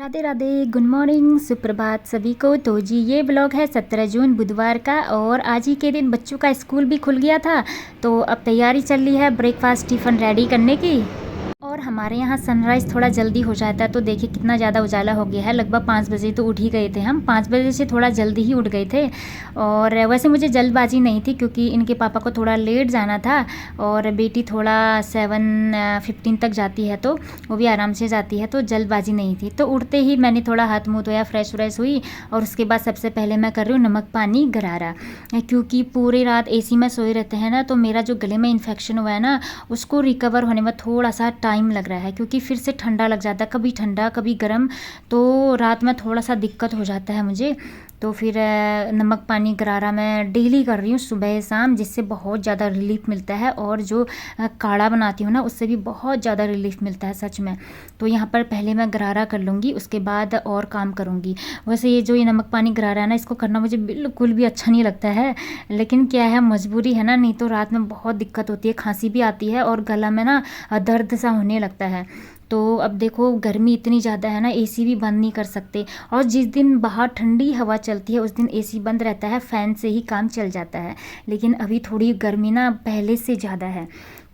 Radhe Radhe, good morning, सुप्रभात सभी को। तो जी ये ब्लॉग है 17 जून बुधवार का और आज ही के दिन बच्चों का स्कूल भी खुल गया था। तो अब तैयारी चल रही है ब्रेकफास्ट टिफ़िन रेडी करने की। और हमारे यहाँ सनराइज़ थोड़ा जल्दी हो जाता है। तो देखिए कितना ज़्यादा उजाला हो गया है, लगभग 5 बजे तो उठ ही गए थे हम। 5 बजे से थोड़ा जल्दी ही उठ गए थे। और वैसे मुझे जल्दबाजी नहीं थी क्योंकि इनके पापा को थोड़ा लेट जाना था और बेटी थोड़ा 7:15 तक जाती है तो वो भी आराम से जाती है, तो जल्दबाजी नहीं थी। तो उठते ही मैंने थोड़ा हाथ मुँह धोया, फ्रेश व्रेश हुई और उसके बाद सबसे पहले मैं कर रही हूँ नमक पानी गरारा। क्योंकि पूरी रात एसी में सोए रहते हैं ना, तो मेरा जो गले में इन्फेक्शन हुआ है ना, उसको रिकवर होने में थोड़ा सा टाइम लग रहा है क्योंकि फिर से ठंडा लग जाता है, कभी ठंडा कभी गर्म। तो रात में थोड़ा सा दिक्कत हो जाता है मुझे। तो फिर नमक पानी गरारा मैं डेली कर रही हूँ सुबह शाम, जिससे बहुत ज़्यादा रिलीफ मिलता है। और जो काढ़ा बनाती हूँ ना, उससे भी बहुत ज़्यादा रिलीफ मिलता है सच में। तो यहाँ पर पहले मैं गरारा कर लूँगी, उसके बाद और काम करूँगी। वैसे ये नमक पानी गरारा है ना, इसको करना मुझे बिल्कुल भी अच्छा नहीं लगता है, लेकिन क्या है मजबूरी है ना, नहीं तो रात में बहुत दिक्कत होती है, खांसी भी आती है और गला में ना दर्द सा होने लगता है। तो अब देखो गर्मी इतनी ज़्यादा है ना, एसी भी बंद नहीं कर सकते। और जिस दिन बाहर ठंडी हवा चलती है उस दिन एसी बंद रहता है, फ़ैन से ही काम चल जाता है। लेकिन अभी थोड़ी गर्मी ना पहले से ज़्यादा है।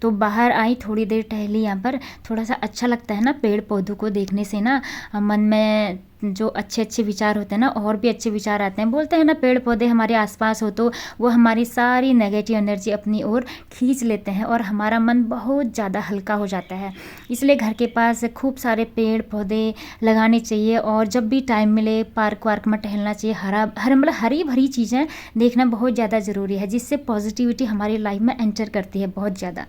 तो बाहर आई, थोड़ी देर टहली, यहाँ पर थोड़ा सा अच्छा लगता है ना, पेड़ पौधों को देखने से ना मन में जो अच्छे अच्छे विचार होते हैं ना, और भी अच्छे विचार आते हैं। बोलते हैं ना पेड़ पौधे हमारे आसपास हो तो वो हमारी सारी नेगेटिव एनर्जी अपनी ओर खींच लेते हैं और हमारा मन बहुत ज़्यादा हल्का हो जाता है। इसलिए घर के पास खूब सारे पेड़ पौधे लगाने चाहिए और जब भी टाइम मिले पार्क वार्क में टहलना चाहिए। मतलब हरी भरी चीज़ें देखना बहुत ज़्यादा ज़रूरी है, जिससे पॉजिटिविटी हमारी लाइफ में एंटर करती है बहुत ज़्यादा।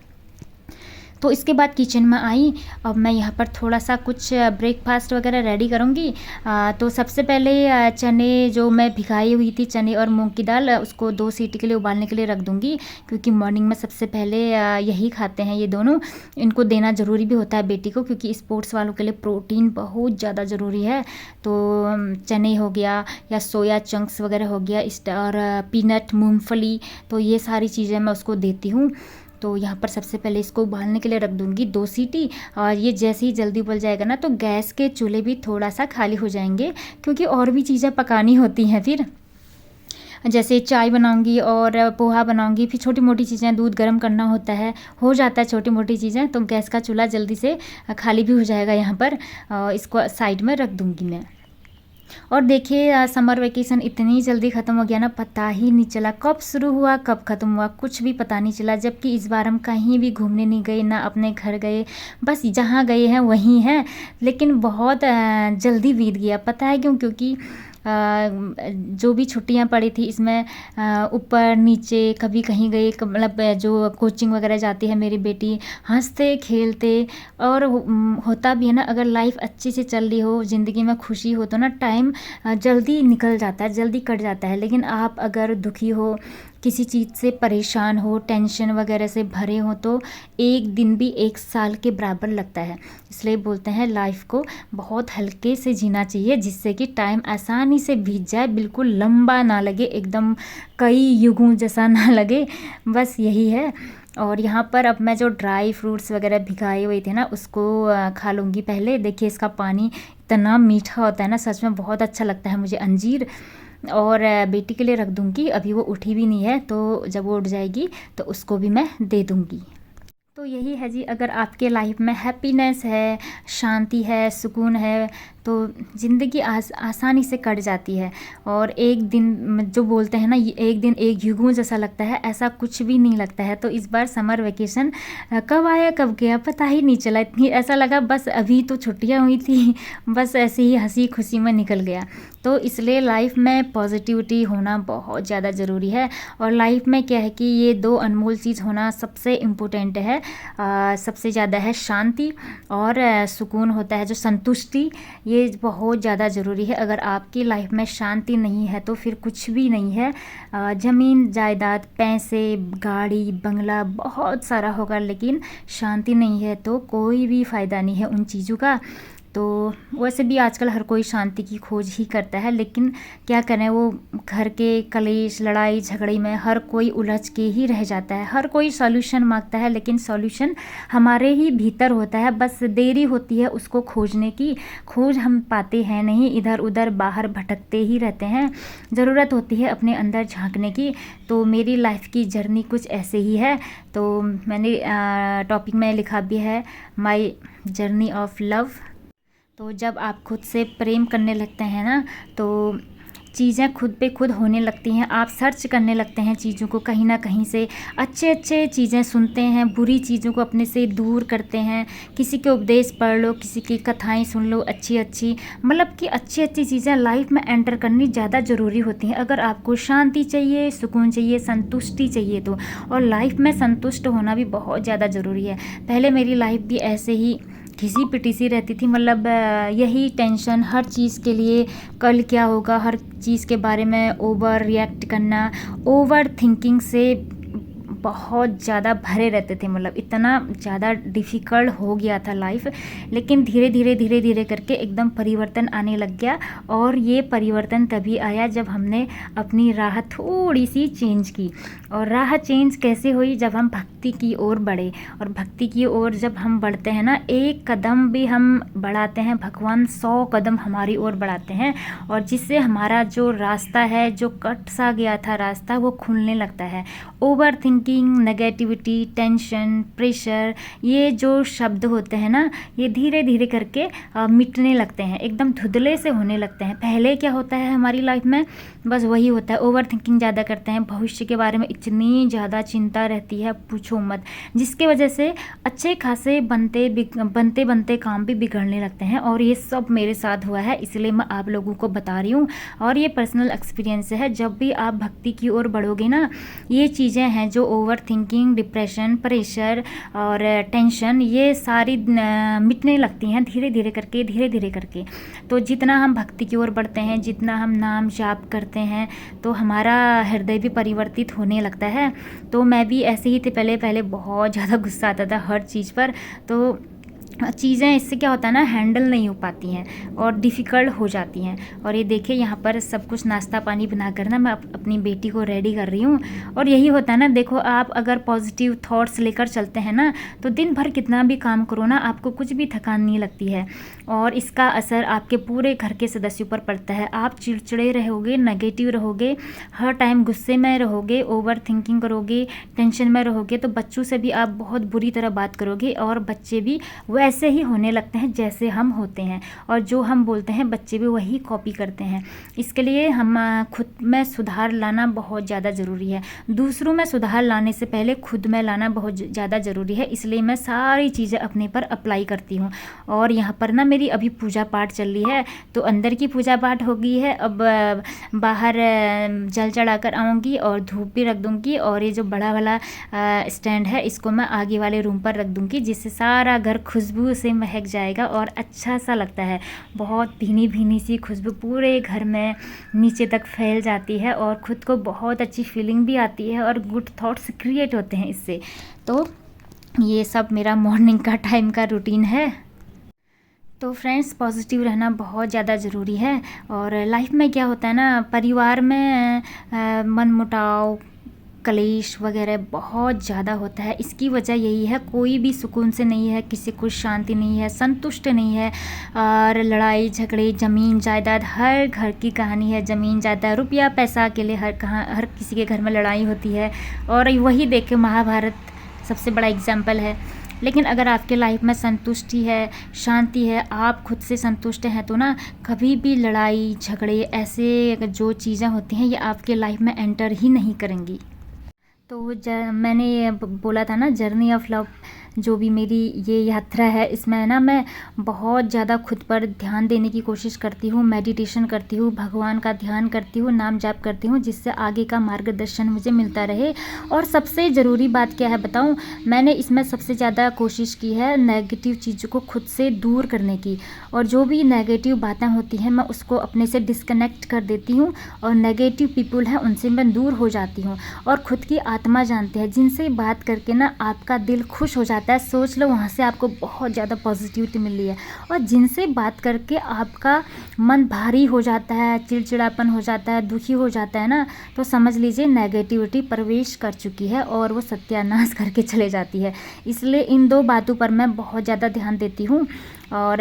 तो इसके बाद किचन में आई। अब मैं यहाँ पर थोड़ा सा कुछ ब्रेकफास्ट वगैरह रेडी करूँगी। तो सबसे पहले चने जो मैं भिगाई हुई थी, चने और मूंग की दाल, उसको 2 सीटी के लिए उबालने के लिए रख दूँगी। क्योंकि मॉर्निंग में सबसे पहले यही खाते हैं ये दोनों। इनको देना ज़रूरी भी होता है बेटी को, क्योंकि स्पोर्ट्स वालों के लिए प्रोटीन बहुत ज़्यादा ज़रूरी है। तो चने हो गया या सोया चंक्स वगैरह हो गया, और पीनट मूँगफली, तो ये सारी चीज़ें मैं उसको देती हूँ। तो यहाँ पर सबसे पहले इसको उबालने के लिए रख दूँगी 2 सीटी। और ये जैसे ही जल्दी उबल जाएगा ना, तो गैस के चूल्हे भी थोड़ा सा खाली हो जाएंगे, क्योंकि और भी चीज़ें पकानी होती हैं। फिर जैसे चाय बनाऊंगी और पोहा बनाऊंगी, फिर छोटी मोटी चीज़ें, दूध गर्म करना होता है, हो जाता है छोटी मोटी चीज़ें। तो गैस का चूल्हा जल्दी से खाली भी हो जाएगा। यहाँ पर इसको साइड में रख दूँगी मैं। और देखिए समर वेकेशन इतनी जल्दी ख़त्म हो गया ना, पता ही नहीं चला कब शुरू हुआ कब ख़त्म हुआ, कुछ भी पता नहीं चला। जबकि इस बार हम कहीं भी घूमने नहीं गए, ना अपने घर गए, बस जहाँ गए हैं वहीं हैं। लेकिन बहुत जल्दी बीत गया, पता है क्यों? क्योंकि जो भी छुट्टियां पड़ी थी इसमें ऊपर नीचे कभी कहीं गए, मतलब जो कोचिंग वगैरह जाती है मेरी बेटी, हंसते खेलते। और होता भी है ना, अगर लाइफ अच्छे से चल रही हो, ज़िंदगी में खुशी हो, तो ना टाइम जल्दी निकल जाता है, जल्दी कट जाता है। लेकिन आप अगर दुखी हो, किसी चीज़ से परेशान हो, टेंशन वगैरह से भरे हो, तो एक दिन भी 1 साल के बराबर लगता है। इसलिए बोलते हैं लाइफ को बहुत हल्के से जीना चाहिए, जिससे कि टाइम आसानी से बीत जाए, बिल्कुल लंबा ना लगे, एकदम कई युगों जैसा ना लगे, बस यही है। और यहाँ पर अब मैं जो ड्राई फ्रूट्स वगैरह भिगाए हुए थे ना, उसको खा लूँगी पहले। देखिए इसका पानी इतना मीठा होता है ना, सच में बहुत अच्छा लगता है मुझे अंजीर। और बेटी के लिए रख दूँगी, अभी वो उठी भी नहीं है, तो जब वो उठ जाएगी तो उसको भी मैं दे दूँगी। तो यही है जी, अगर आपके लाइफ में हैप्पीनेस है, शांति है, सुकून है, तो ज़िंदगी आसानी से कट जाती है। और एक दिन जो बोलते हैं ना, एक दिन एक युगों जैसा लगता है, ऐसा कुछ भी नहीं लगता है। तो इस बार समर वेकेशन कब आया कब गया पता ही नहीं चला। इतनी ऐसा लगा बस अभी तो छुट्टियां हुई थी, बस ऐसे ही हंसी खुशी में निकल गया। तो इसलिए लाइफ में पॉजिटिविटी होना बहुत ज़्यादा ज़रूरी है। और लाइफ में क्या है कि ये 2 अनमोल चीज़ होना सबसे इम्पोर्टेंट है। सबसे ज़्यादा है शांति और सुकून होता है जो संतुष्टि, ये बहुत ज़्यादा ज़रूरी है। अगर आपकी लाइफ में शांति नहीं है तो फिर कुछ भी नहीं है। ज़मीन जायदाद, पैसे, गाड़ी बंगला बहुत सारा होगा, लेकिन शांति नहीं है तो कोई भी फ़ायदा नहीं है उन चीज़ों का। तो वैसे भी आजकल हर कोई शांति की खोज ही करता है, लेकिन क्या करें, वो घर के कलेश लड़ाई झगड़े में हर कोई उलझ के ही रह जाता है। हर कोई सॉल्यूशन मांगता है, लेकिन सॉल्यूशन हमारे ही भीतर होता है, बस देरी होती है उसको खोजने की। खोज हम पाते हैं नहीं, इधर उधर बाहर भटकते ही रहते हैं। ज़रूरत होती है अपने अंदर झांकने की। तो मेरी लाइफ की जर्नी कुछ ऐसे ही है। तो मैंने टॉपिक में लिखा भी है माई जर्नी ऑफ लव। तो जब आप खुद से प्रेम करने लगते हैं ना, तो चीज़ें खुद पे खुद होने लगती हैं। आप सर्च करने लगते हैं चीज़ों को, कहीं ना कहीं से अच्छे चीज़ें सुनते हैं, बुरी चीज़ों को अपने से दूर करते हैं। किसी के उपदेश पढ़ लो, किसी की कथाएं सुन लो अच्छी मतलब कि अच्छी चीज़ें लाइफ में एंटर करनी ज़्यादा ज़रूरी होती हैं। अगर आपको शांति चाहिए, सुकून चाहिए, संतुष्टि चाहिए तो, और लाइफ में संतुष्ट होना भी बहुत ज़्यादा ज़रूरी है। पहले मेरी लाइफ भी ऐसे ही घिसी पिटी सी रहती थी, मतलब यही टेंशन हर चीज़ के लिए, कल क्या होगा, हर चीज़ के बारे में ओवर रिएक्ट करना, ओवर थिंकिंग से बहुत ज़्यादा भरे रहते थे। मतलब इतना ज़्यादा डिफ़िकल्ट हो गया था लाइफ। लेकिन धीरे धीरे करके एकदम परिवर्तन आने लग गया। और ये परिवर्तन तभी आया जब हमने अपनी राह थोड़ी सी चेंज की। और राह चेंज कैसे हुई? जब हम भक्ति की ओर बढ़े। और भक्ति की ओर जब हम बढ़ते हैं ना, एक कदम भी हम बढ़ाते हैं, भगवान 100 कदम हमारी ओर बढ़ाते हैं। और जिससे हमारा जो रास्ता है, जो कट सा गया था रास्ता, वो खुलने लगता है। Over thinking, negativity, tension, pressure, ये जो शब्द होते हैं ना, ये धीरे धीरे करके मिटने लगते हैं, एकदम धुंधले से होने लगते हैं। पहले क्या होता है हमारी लाइफ में, बस वही होता है, ओवर थिंकिंग ज़्यादा करते हैं, भविष्य के बारे में इतनी ज़्यादा चिंता रहती है, पूछो मत, जिसके वजह से अच्छे खासे बनते काम भी बिगड़ने लगते हैं। और ये सब मेरे साथ हुआ है, इसलिए मैं आप लोगों को बता रही हूँ। और ये पर्सनल एक्सपीरियंस है। जब भी आप भक्ति की ओर बढ़ोगे ना, ये चीज़ें हैं जो ओवर थिंकिंग, डिप्रेशन, प्रेशर और टेंशन, ये सारी मिटने लगती हैं धीरे धीरे करके। तो जितना हम भक्ति की ओर बढ़ते हैं, जितना हम नाम जाप करते हैं, तो हमारा हृदय भी परिवर्तित होने लगता है। तो मैं भी ऐसे ही थी, पहले बहुत ज़्यादा गुस्सा आता था हर चीज़ पर। तो चीज़ें इससे क्या होता है ना, हैंडल नहीं हो पाती हैं और डिफ़िकल्ट हो जाती हैं। और ये देखिए यहाँ पर सब कुछ नाश्ता पानी बना कर ना मैं अपनी बेटी को रेडी कर रही हूँ। और यही होता है ना, देखो आप अगर पॉजिटिव थॉट्स लेकर चलते हैं ना, तो दिन भर कितना भी काम करो ना, आपको कुछ भी थकान नहीं लगती है। और इसका असर आपके पूरे घर के सदस्यों पर पड़ता है। आप चिड़चिड़े रहोगे, नेगेटिव रहोगे, हर टाइम गुस्से में रहोगे, ओवर थिंकिंग करोगे, टेंशन में रहोगे, तो बच्चों से भी आप बहुत बुरी तरह बात करोगे। और बच्चे भी वैसे ही होने लगते हैं जैसे हम होते हैं। और जो हम बोलते हैं बच्चे भी वही कॉपी करते हैं। इसके लिए हम खुद में सुधार लाना बहुत ज़्यादा ज़रूरी है। दूसरों में सुधार लाने से पहले खुद में लाना बहुत ज़्यादा ज़रूरी है। इसलिए मैं सारी चीज़ें अपने पर अप्लाई करती हूँ। और यहाँ पर ना मेरी अभी पूजा पाठ चल रही है, तो अंदर की पूजा पाठ हो गई है। अब बाहर जल चढ़ाकर आऊँगी और धूप भी रख दूँगी। और ये जो बड़ा वाला स्टैंड है, इसको मैं आगे वाले रूम पर रख दूँगी, जिससे सारा घर खुशबू से महक जाएगा और अच्छा सा लगता है। बहुत भीनी भीनी सी खुशबू पूरे घर में नीचे तक फैल जाती है और ख़ुद को बहुत अच्छी फीलिंग भी आती है और गुड थॉट्स क्रिएट होते हैं इससे। तो ये सब मेरा मॉर्निंग का टाइम का रूटीन है। तो फ्रेंड्स, पॉजिटिव रहना बहुत ज़्यादा ज़रूरी है। और लाइफ में क्या होता है ना, परिवार में मनमुटाव, कलेश वगैरह बहुत ज़्यादा होता है। इसकी वजह यही है, कोई भी सुकून से नहीं है, किसी को शांति नहीं है, संतुष्ट नहीं है। और लड़ाई झगड़े, ज़मीन जायदाद, हर घर की कहानी है। ज़मीन जायदाद, रुपया पैसा के लिए हर किसी के घर में लड़ाई होती है। और वही देख के महाभारत सबसे बड़ा एग्जाम्पल है। लेकिन अगर आपके लाइफ में संतुष्टि है, शांति है, आप खुद से संतुष्ट हैं, तो ना कभी भी लड़ाई झगड़े ऐसे जो चीज़ें होती हैं, ये आपके लाइफ में एंटर ही नहीं करेंगी। तो मैंने बोला था ना, जर्नी ऑफ लव, जो भी मेरी ये यात्रा है, इसमें ना मैं बहुत ज़्यादा खुद पर ध्यान देने की कोशिश करती हूँ, मेडिटेशन करती हूँ, भगवान का ध्यान करती हूँ, नाम जाप करती हूँ, जिससे आगे का मार्गदर्शन मुझे मिलता रहे। और सबसे ज़रूरी बात क्या है बताऊँ, मैंने इसमें सबसे ज़्यादा कोशिश की है नेगेटिव चीज़ों को खुद से दूर करने की। और जो भी नेगेटिव बातें होती हैं, मैं उसको अपने से डिस्कनेक्ट कर देती हूँ। और नेगेटिव पीपल हैं, उनसे मैं दूर हो जाती हूँ। और ख़ुद की आत्मा जानते हैं, जिनसे बात करके ना आपका दिल खुश हो जाता आता है, सोच लो वहाँ से आपको बहुत ज़्यादा पॉजिटिविटी मिल रही है। और जिनसे बात करके आपका मन भारी हो जाता है, चिड़चिड़ापन हो जाता है, दुखी हो जाता है ना, तो समझ लीजिए नेगेटिविटी प्रवेश कर चुकी है और वो सत्यानाश करके चले जाती है। इसलिए इन 2 बातों पर मैं बहुत ज़्यादा ध्यान देती हूँ। और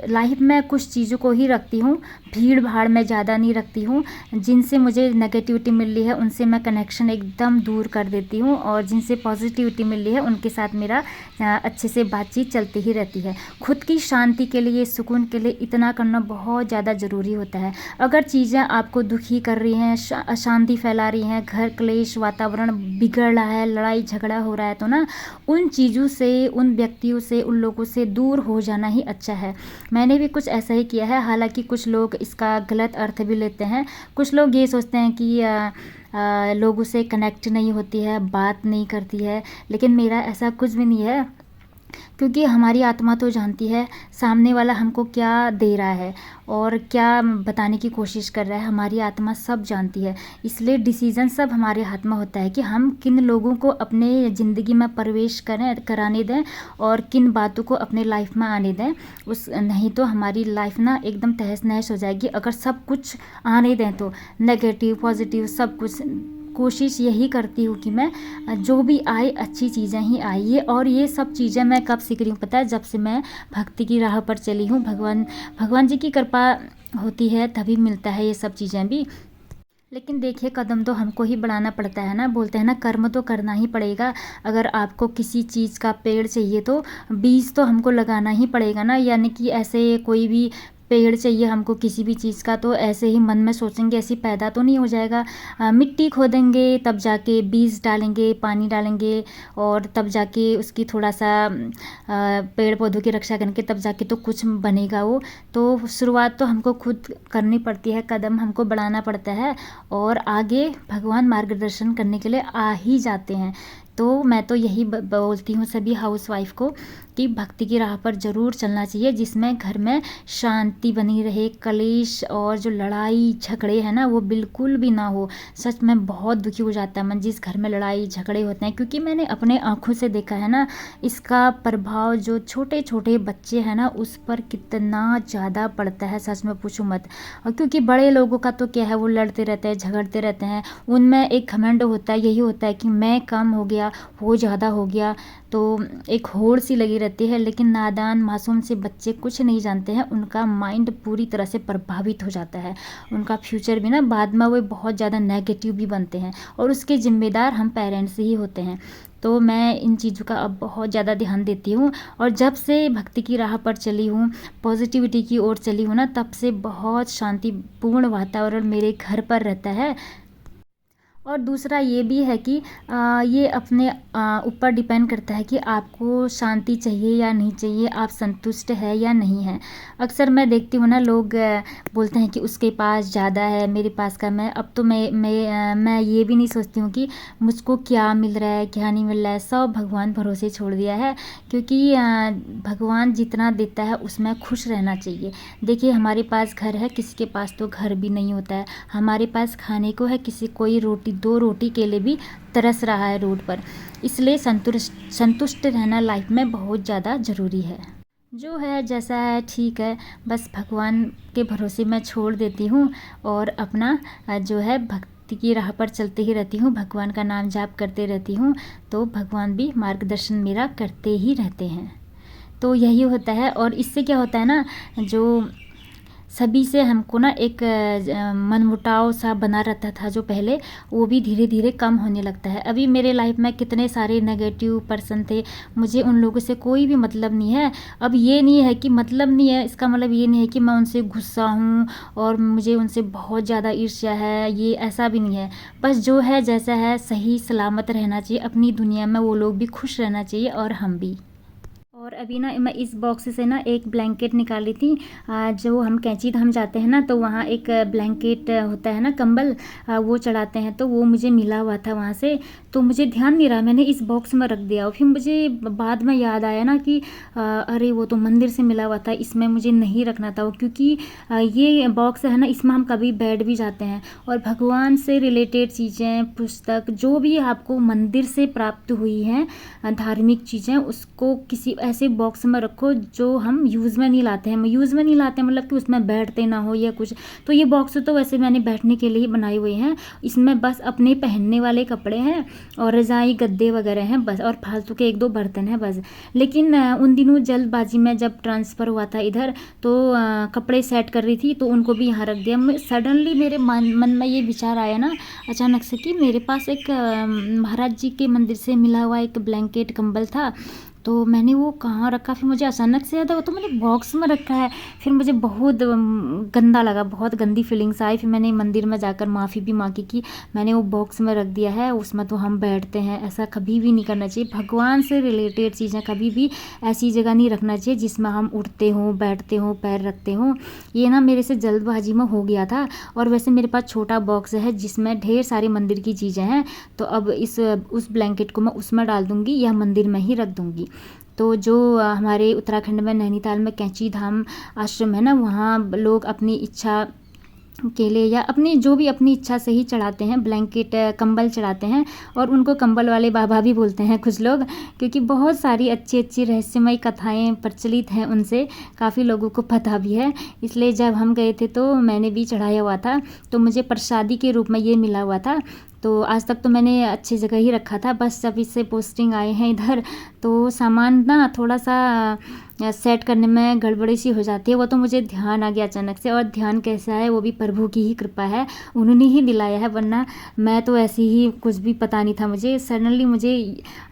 लाइफ में कुछ चीज़ों को ही रखती हूँ, भीड़ भाड़ में ज़्यादा नहीं रखती हूँ। जिनसे मुझे नेगेटिविटी मिल रही है उनसे मैं कनेक्शन एकदम दूर कर देती हूँ, और जिनसे पॉजिटिविटी मिल रही है उनके साथ मेरा अच्छे से बातचीत चलती ही रहती है। खुद की शांति के लिए, सुकून के लिए इतना करना बहुत ज़्यादा ज़रूरी होता है। अगर चीज़ें आपको दुखी कर रही हैं, अशांति फैला रही हैं, घर क्लेश, वातावरण बिगड़ रहा है, लड़ाई झगड़ा हो रहा है, तो ना उन चीज़ों से, उन व्यक्तियों से, उन लोगों से दूर हो जाना ही अच्छा है। मैंने भी कुछ ऐसा ही किया है। हालांकि कुछ लोग इसका गलत अर्थ भी लेते हैं। कुछ लोग ये सोचते हैं कि लोगों से कनेक्ट नहीं होती है, बात नहीं करती है, लेकिन मेरा ऐसा कुछ भी नहीं है। क्योंकि हमारी आत्मा तो जानती है सामने वाला हमको क्या दे रहा है और क्या बताने की कोशिश कर रहा है। हमारी आत्मा सब जानती है। इसलिए डिसीज़न सब हमारे हाथ में होता है कि हम किन लोगों को अपने ज़िंदगी में प्रवेश कराने दें और किन बातों को अपने लाइफ में आने दें। नहीं तो हमारी लाइफ ना एकदम तहस नहस हो जाएगी। अगर सब कुछ आने दें तो नेगेटिव पॉजिटिव सब कुछ, कोशिश यही करती हूँ कि मैं जो भी आए अच्छी चीज़ें ही आइए। और ये सब चीज़ें मैं कब सीख रही हूँ पता है? जब से मैं भक्ति की राह पर चली हूँ। भगवान जी की कृपा होती है तभी मिलता है ये सब चीज़ें भी। लेकिन देखिए कदम तो हमको ही बढ़ाना पड़ता है ना। बोलते हैं ना कर्म तो करना ही पड़ेगा। अगर आपको किसी चीज़ का पेड़ चाहिए तो बीज तो हमको लगाना ही पड़ेगा ना। यानी कि ऐसे कोई भी पेड़ चाहिए हमको किसी भी चीज़ का तो ऐसे ही मन में सोचेंगे ऐसे पैदा तो नहीं हो जाएगा। मिट्टी खोदेंगे तब जाके बीज डालेंगे, पानी डालेंगे और तब जाके उसकी थोड़ा सा पेड़ पौधों की रक्षा करेंगे तब जाके तो कुछ बनेगा वो। तो शुरुआत तो हमको खुद करनी पड़ती है, कदम हमको बढ़ाना पड़ता है और आगे भगवान मार्गदर्शन करने के लिए आ ही जाते हैं। तो मैं तो यही बोलती हूँ सभी हाउसवाइफ को कि भक्ति की राह पर ज़रूर चलना चाहिए, जिसमें घर में शांति बनी रहे, कलेश और जो लड़ाई झगड़े हैं ना वो बिल्कुल भी ना हो। सच में बहुत दुखी हो जाता है मन जिस घर में लड़ाई झगड़े होते हैं, क्योंकि मैंने अपने आँखों से देखा है ना इसका प्रभाव जो छोटे छोटे बच्चे हैं ना उस पर कितना ज़्यादा पड़ता है, सच में पूछो मत। और क्योंकि बड़े लोगों का तो क्या है, वो लड़ते रहते हैं, झगड़ते रहते हैं, उनमें एक घमंड होता है, यही होता है कि मैं कम हो गया, वो ज़्यादा हो गया, तो एक होड़ सी लगी रहती है। लेकिन नादान मासूम से बच्चे कुछ नहीं जानते हैं, उनका माइंड पूरी तरह से प्रभावित हो जाता है। उनका फ्यूचर भी ना बाद में वो बहुत ज़्यादा नेगेटिव भी बनते हैं और उसके जिम्मेदार हम पेरेंट्स ही होते हैं। तो मैं इन चीज़ों का अब बहुत ज़्यादा ध्यान देती हूँ और जब से भक्ति की राह पर चली हूँ, पॉजिटिविटी की ओर चली हूँ ना, तब से बहुत शांतिपूर्ण वातावरण मेरे घर पर रहता है। और दूसरा ये भी है कि ये अपने ऊपर डिपेंड करता है कि आपको शांति चाहिए या नहीं चाहिए, आप संतुष्ट है या नहीं है। अक्सर मैं देखती हूँ ना लोग बोलते हैं कि उसके पास ज़्यादा है, मेरे पास कम है। अब तो मैं ये भी नहीं सोचती हूँ कि मुझको क्या मिल रहा है क्या नहीं मिल रहा है, सब भगवान भरोसे छोड़ दिया है। क्योंकि भगवान जितना देता है उसमें खुश रहना चाहिए। देखिए हमारे पास घर है, किसी के पास तो घर भी नहीं होता है। हमारे पास खाने को है, किसी कोई रोटी 2 रोटी के लिए भी तरस रहा है रोड पर। इसलिए संतुष्ट रहना लाइफ में बहुत ज़्यादा ज़रूरी है। जो है जैसा है ठीक है, बस भगवान के भरोसे मैं छोड़ देती हूँ और अपना जो है भक्ति की राह पर चलते ही रहती हूँ, भगवान का नाम जाप करते रहती हूँ। तो भगवान भी मार्गदर्शन मेरा करते ही रहते हैं। तो यही होता है। और इससे क्या होता है ना, जो सभी से हमको ना एक मनमुटाव सा बना रहता था जो पहले, वो भी धीरे धीरे कम होने लगता है। अभी मेरे लाइफ में कितने सारे नेगेटिव पर्सन थे, मुझे उन लोगों से कोई भी मतलब नहीं है। अब ये नहीं है कि मतलब नहीं है, इसका मतलब ये नहीं है कि मैं उनसे गुस्सा हूँ और मुझे उनसे बहुत ज़्यादा ईर्ष्या है, ये ऐसा भी नहीं है। बस जो है जैसा है सही सलामत रहना चाहिए, अपनी दुनिया में वो लोग भी खुश रहना चाहिए और हम भी। और अभी ना मैं इस बॉक्स से ना एक ब्लैंकेट निकाली थी। जो हम कैंची धाम जाते हैं ना, तो वहाँ एक ब्लैंकेट होता है ना, कंबल, वो चढ़ाते हैं, तो वो मुझे मिला हुआ था वहाँ से। तो मुझे ध्यान नहीं रहा, मैंने इस बॉक्स में रख दिया और फिर मुझे बाद में याद आया ना कि अरे वो तो मंदिर से मिला हुआ था, इसमें मुझे नहीं रखना था। क्योंकि ये बॉक्स है ना, इसमें हम कभी बैठ भी जाते हैं और भगवान से रिलेटेड चीज़ें, पुस्तक, जो भी आपको मंदिर से प्राप्त हुई हैं धार्मिक चीज़ें, उसको किसी ऐसे बॉक्स में रखो जो हम यूज़ में नहीं लाते हैं। यूज़ में नहीं लाते हैं मतलब कि उसमें बैठते ना हो या कुछ। तो ये बॉक्स तो वैसे मैंने बैठने के लिए बनाए हुए हैं। इसमें बस अपने पहनने वाले कपड़े हैं और रज़ाई, गद्दे वगैरह हैं बस, और फालतू के 1-2 बर्तन हैं बस। लेकिन उन दिनों जल्दबाजी में जब ट्रांसफ़र हुआ था इधर, तो कपड़े सेट कर रही थी तो उनको भी यहाँ रख दिया। सडनली मेरे मन में ये विचार आया ना अचानक से कि मेरे पास एक महाराज जी के मंदिर से मिला हुआ एक ब्लैंकेट, कंबल था, तो मैंने वो कहाँ रखा। फिर मुझे अचानक से याद आया वो तो मैंने बॉक्स में रखा है। फिर मुझे बहुत गंदा लगा, बहुत गंदी फीलिंग्स आई। फिर मैंने मंदिर में जाकर माफ़ी भी मांगी कि मैंने वो बॉक्स में रख दिया है, उसमें तो हम बैठते हैं, ऐसा कभी भी नहीं करना चाहिए। भगवान से रिलेटेड चीज़ें कभी भी ऐसी जगह नहीं रखना चाहिए जिसमें हम उठते हों, बैठते हों, पैर रखते हों। ये ना मेरे से जल्दबाजी में हो गया था। और वैसे मेरे पास छोटा बॉक्स है जिसमें ढेर सारी मंदिर की चीज़ें हैं, तो अब उस ब्लैंकेट को मैं उसमें डाल दूँगी या मंदिर में ही रख दूँगी। तो जो हमारे उत्तराखंड में नैनीताल में कैंची धाम आश्रम है ना, वहाँ लोग अपनी इच्छा के लिए या अपनी जो भी अपनी इच्छा से ही चढ़ाते हैं, ब्लैंकेट, कंबल चढ़ाते हैं। और उनको कंबल वाले बाबा भी बोलते हैं कुछ लोग, क्योंकि बहुत सारी अच्छी अच्छी रहस्यमय कथाएं प्रचलित हैं उनसे, काफ़ी लोगों को पता भी है। इसलिए जब हम गए थे तो मैंने भी चढ़ाया हुआ था, तो मुझे प्रसादी के रूप में ये मिला हुआ था। तो आज तक तो मैंने अच्छी जगह ही रखा था, बस जब इससे पोस्टिंग आए हैं इधर तो सामान ना थोड़ा सा सेट करने में गड़बड़ी सी हो जाती है। वो तो मुझे ध्यान आ गया अचानक से, और ध्यान कैसा है वो भी प्रभु की ही कृपा है, उन्होंने ही दिलाया है, वरना मैं तो ऐसे ही कुछ भी पता नहीं था। मुझे सडनली मुझे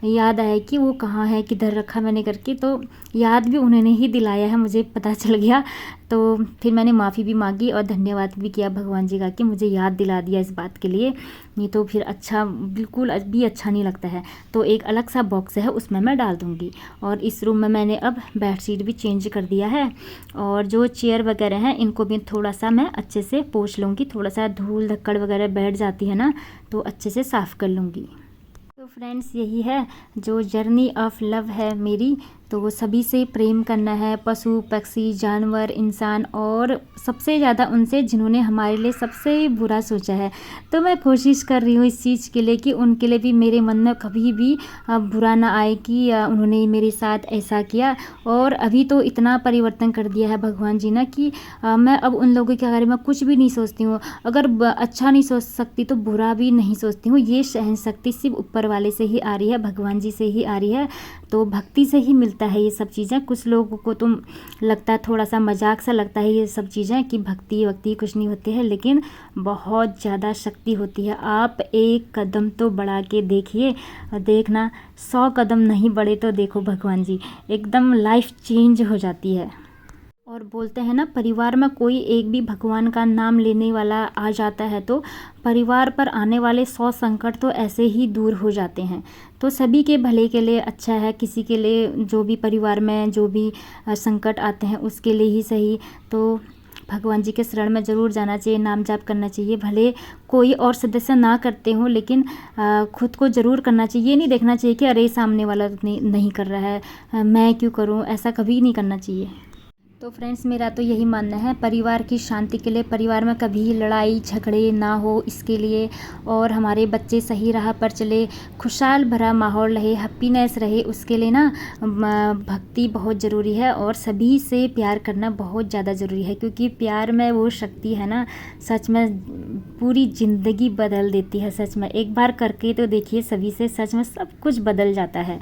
याद आया कि वो कहाँ है, किधर रखा मैंने करके, तो याद भी उन्होंने ही दिलाया है, मुझे पता चल गया। तो फिर मैंने माफ़ी भी मांगी और धन्यवाद भी किया भगवान जी का कि मुझे याद दिला दिया इस बात के लिए, नहीं तो फिर अच्छा बिल्कुल भी अच्छा नहीं लगता है। तो एक अलग सा बॉक्स है उसमें मैं डाल दूँगी। और इस रूम में मैंने अब बेडशीट भी चेंज कर दिया है, और जो चेयर वगैरह हैं इनको भी थोड़ा सा मैं अच्छे से पोंछ लूँगी। थोड़ा सा धूल धक्कड़ वगैरह बैठ जाती है ना, तो अच्छे से साफ़ कर लूँगी। तो फ्रेंड्स यही है जो जर्नी ऑफ लव है मेरी, तो वो सभी से प्रेम करना है, पशु पक्षी, जानवर, इंसान, और सबसे ज़्यादा उनसे जिन्होंने हमारे लिए सबसे बुरा सोचा है। तो मैं कोशिश कर रही हूँ इस चीज़ के लिए कि उनके लिए भी मेरे मन में कभी भी बुरा ना आए कि उन्होंने मेरे साथ ऐसा किया। और अभी तो इतना परिवर्तन कर दिया है भगवान जी ने कि मैं अब उन लोगों के बारे में कुछ भी नहीं सोचती हूँ। अगर अच्छा नहीं सोच सकती तो बुरा भी नहीं सोचती हूँ। ये सहन शक्ति सिर्फ ऊपर वाले से ही आ रही है, भगवान जी से ही आ रही है, तो भक्ति से ही मिलता है ये सब चीज़ें। कुछ लोगों को तो लगता है, थोड़ा सा मजाक सा लगता है ये सब चीज़ें कि भक्ति वक्ति कुछ नहीं होती है, लेकिन बहुत ज़्यादा शक्ति होती है। आप एक कदम तो बढ़ा के देखिए, देखना 100 कदम नहीं बढ़े तो देखो भगवान जी, एकदम लाइफ चेंज हो जाती है। और बोलते हैं ना, परिवार में कोई एक भी भगवान का नाम लेने वाला आ जाता है तो परिवार पर आने वाले 100 संकट तो ऐसे ही दूर हो जाते हैं। तो सभी के भले के लिए अच्छा है, किसी के लिए जो भी परिवार में जो भी संकट आते हैं उसके लिए ही सही। तो भगवान जी के शरण में ज़रूर जाना चाहिए, नाम जाप करना चाहिए। भले कोई और सदस्य ना करते हों, लेकिन खुद को ज़रूर करना चाहिए। ये नहीं देखना चाहिए कि अरे सामने वाला नहीं कर रहा है, मैं क्यों करूं, ऐसा कभी नहीं करना चाहिए। तो फ्रेंड्स मेरा तो यही मानना है, परिवार की शांति के लिए, परिवार में कभी लड़ाई झगड़े ना हो इसके लिए, और हमारे बच्चे सही राह पर चले, खुशहाल भरा माहौल रहे, हैप्पीनेस रहे, उसके लिए ना भक्ति बहुत ज़रूरी है। और सभी से प्यार करना बहुत ज़्यादा ज़रूरी है, क्योंकि प्यार में वो शक्ति है ना, सच में पूरी ज़िंदगी बदल देती है। सच में एक बार करके तो देखिए, सभी से सच में सब कुछ बदल जाता है।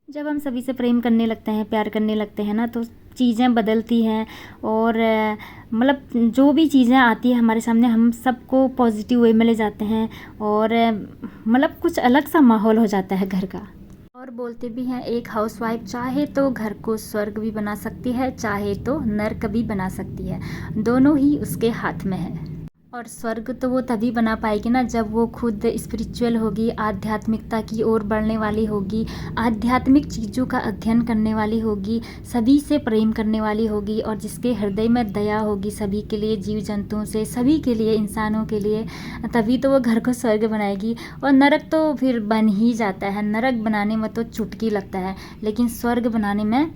जब हम सभी से प्रेम करने लगते हैं, प्यार करने लगते हैं ना, तो चीज़ें बदलती हैं। और मतलब जो भी चीज़ें आती है हमारे सामने, हम सबको पॉजिटिव वे में ले जाते हैं, और मतलब कुछ अलग सा माहौल हो जाता है घर का। और बोलते भी हैं, एक हाउसवाइफ चाहे तो घर को स्वर्ग भी बना सकती है, चाहे तो नर्क भी बना सकती है, दोनों ही उसके हाथ में है। और स्वर्ग तो वो तभी बना पाएगी ना जब वो खुद स्पिरिचुअल होगी, आध्यात्मिकता की ओर बढ़ने वाली होगी, आध्यात्मिक चीज़ों का अध्ययन करने वाली होगी, सभी से प्रेम करने वाली होगी और जिसके हृदय में दया होगी सभी के लिए, जीव जंतुओं से, सभी के लिए, इंसानों के लिए। तभी तो वो घर को स्वर्ग बनाएगी। और नरक तो फिर बन ही जाता है, नरक बनाने में तो चुटकी लगता है, लेकिन स्वर्ग बनाने में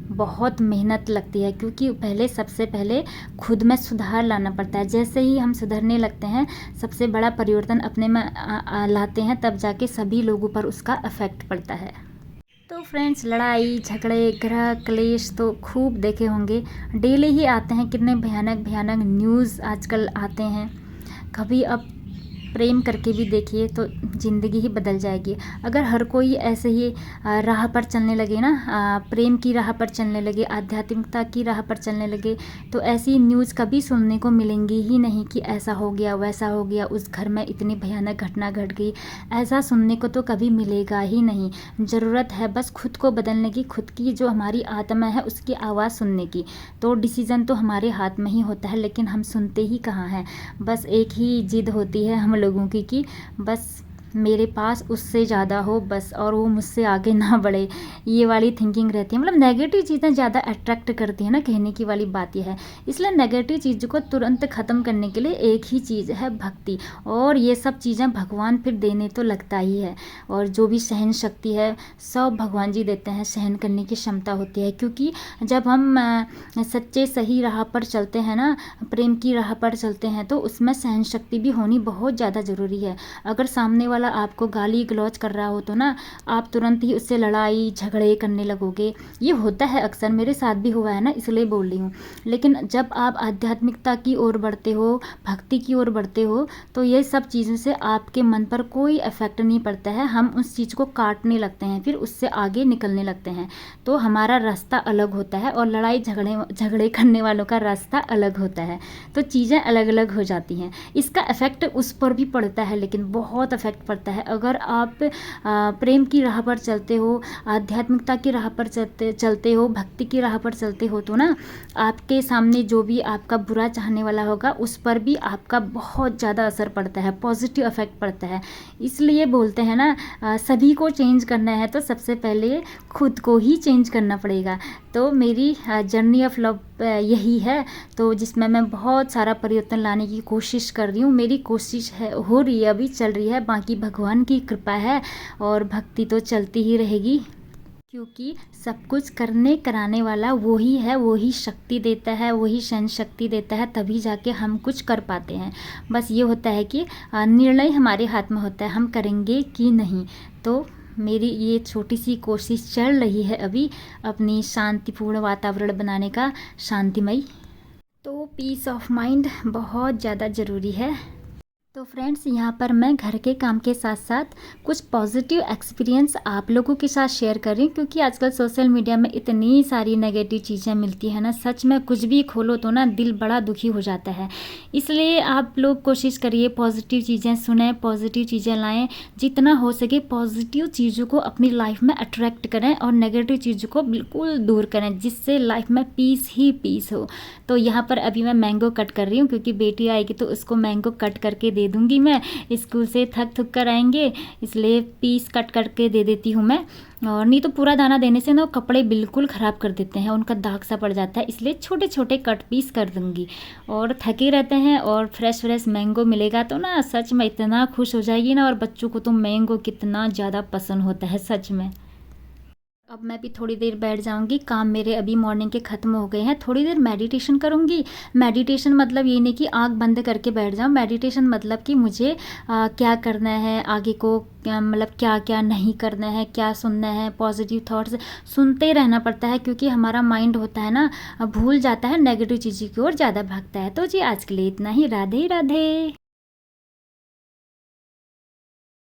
बहुत मेहनत लगती है, क्योंकि सबसे पहले खुद में सुधार लाना पड़ता है। जैसे ही हम सुधरने लगते हैं, सबसे बड़ा परिवर्तन अपने में लाते हैं, तब जाके सभी लोगों पर उसका इफ़ेक्ट पड़ता है। तो फ्रेंड्स, लड़ाई झगड़े ग्रह क्लेश तो खूब देखे होंगे, डेली ही आते हैं। कितने भयानक भयानक न्यूज़ आजकल आते हैं। कभी अब प्रेम करके भी देखिए तो ज़िंदगी ही बदल जाएगी। अगर हर कोई ऐसे ही राह पर चलने लगे ना, प्रेम की राह पर चलने लगे, आध्यात्मिकता की राह पर चलने लगे, तो ऐसी न्यूज़ कभी सुनने को मिलेंगी ही नहीं कि ऐसा हो गया वैसा हो गया, उस घर में इतनी भयानक घटना घट गई। ऐसा सुनने को तो कभी मिलेगा ही नहीं। ज़रूरत है बस खुद को बदलने की, खुद की जो हमारी आत्मा है उसकी आवाज़ सुनने की। तो डिसीज़न तो हमारे हाथ में ही होता है, लेकिन हम सुनते ही कहाँ हैं। बस एक ही जिद होती है हम लोगों की कि बस मेरे पास उससे ज़्यादा हो बस, और वो मुझसे आगे ना बढ़े। ये वाली थिंकिंग रहती है। मतलब नेगेटिव चीज़ें ज़्यादा अट्रैक्ट करती हैं ना, कहने की वाली बात यह है। इसलिए नेगेटिव चीज़ों को तुरंत ख़त्म करने के लिए एक ही चीज़ है, भक्ति। और ये सब चीज़ें भगवान फिर देने तो लगता ही है। और जो भी सहन शक्ति है सब भगवान जी देते हैं, सहन करने की क्षमता होती है। क्योंकि जब हम सच्चे सही राह पर चलते हैं ना, प्रेम की राह पर चलते हैं, तो उसमें सहन शक्ति भी होनी बहुत ज़्यादा ज़रूरी है। अगर सामने वाला आपको गाली गलौज कर रहा हो तो ना, आप तुरंत ही उससे लड़ाई झगड़े करने लगोगे। ये होता है, अक्सर मेरे साथ भी हुआ है ना, इसलिए बोल रही हूँ। लेकिन जब आप आध्यात्मिकता की ओर बढ़ते हो, भक्ति की ओर बढ़ते हो, तो ये सब चीज़ों से आपके मन पर कोई इफेक्ट नहीं पड़ता है। हम उस चीज़ को काटने लगते हैं, फिर उससे आगे निकलने लगते हैं। तो हमारा रास्ता अलग होता है और लड़ाई झगड़े करने वालों का रास्ता अलग होता है। तो चीज़ें अलग अलग हो जाती हैं। इसका इफेक्ट उस पर भी पड़ता है, लेकिन बहुत इफेक्ट पड़ता है। अगर आप प्रेम की राह पर चलते हो, आध्यात्मिकता की राह पर चलते हो, भक्ति की राह पर चलते हो, तो ना आपके सामने जो भी आपका बुरा चाहने वाला होगा उस पर भी आपका बहुत ज़्यादा असर पड़ता है, पॉजिटिव इफेक्ट पड़ता है। इसलिए बोलते हैं ना, सभी को चेंज करना है तो सबसे पहले खुद को ही चेंज करना पड़ेगा। तो मेरी जर्नी ऑफ लव यही है, तो जिसमें मैं बहुत सारा परिवर्तन लाने की कोशिश कर रही हूँ। मेरी कोशिश हो रही है, अभी चल रही है, बाकी भगवान की कृपा है और भक्ति तो चलती ही रहेगी। क्योंकि सब कुछ करने कराने वाला वही है, वही शक्ति देता है, वही सहन शक्ति देता है, तभी जाके हम कुछ कर पाते हैं। बस ये होता है कि निर्णय हमारे हाथ में होता है, हम करेंगे कि नहीं। तो मेरी ये छोटी सी कोशिश चल रही है अभी, अपनी शांतिपूर्ण वातावरण बनाने का, शांतिमय। तो पीस ऑफ माइंड बहुत ज़्यादा ज़रूरी है। तो फ्रेंड्स, यहाँ पर मैं घर के काम के साथ साथ कुछ पॉजिटिव एक्सपीरियंस आप लोगों के साथ शेयर कर रही हूँ, क्योंकि आजकल सोशल मीडिया में इतनी सारी नेगेटिव चीज़ें मिलती है ना, सच में कुछ भी खोलो तो ना दिल बड़ा दुखी हो जाता है। इसलिए आप लोग कोशिश करिए पॉजिटिव चीज़ें सुनें, पॉजिटिव चीज़ें लाएँ, जितना हो सके पॉजिटिव चीज़ों को अपनी लाइफ में अट्रैक्ट करें और नेगेटिव चीज़ों को बिल्कुल दूर करें, जिससे लाइफ में पीस ही पीस हो। तो यहाँ पर अभी मैं मैंगो कट कर रही हूँ, क्योंकि बेटी आएगी तो उसको मैंगो कट करके दे दूंगी मैं। स्कूल से थक कर आएंगे, इसलिए पीस कट करके दे देती हूँ मैं। और नहीं तो पूरा दाना देने से ना कपड़े बिल्कुल ख़राब कर देते हैं, उनका दाग सा पड़ जाता है, इसलिए छोटे छोटे कट पीस कर दूंगी। और थके रहते हैं और फ्रेश फ्रेश मैंगो मिलेगा तो ना सच में इतना खुश हो जाएगी ना। और बच्चों को तो मैंगो कितना ज़्यादा पसंद होता है सच में। अब मैं भी थोड़ी देर बैठ जाऊंगी, काम मेरे अभी मॉर्निंग के ख़त्म हो गए हैं। थोड़ी देर मेडिटेशन करूंगी। मेडिटेशन मतलब ये नहीं कि आंख बंद करके बैठ जाऊं, मेडिटेशन मतलब कि मुझे क्या करना है आगे को, मतलब क्या क्या नहीं करना है, क्या सुनना है, पॉजिटिव थॉट्स सुनते रहना पड़ता है, क्योंकि हमारा माइंड होता है ना, भूल जाता है, नेगेटिव चीज़ों की ओर ज़्यादा भागता है। तो जी आज के लिए इतना ही। राधे राधे।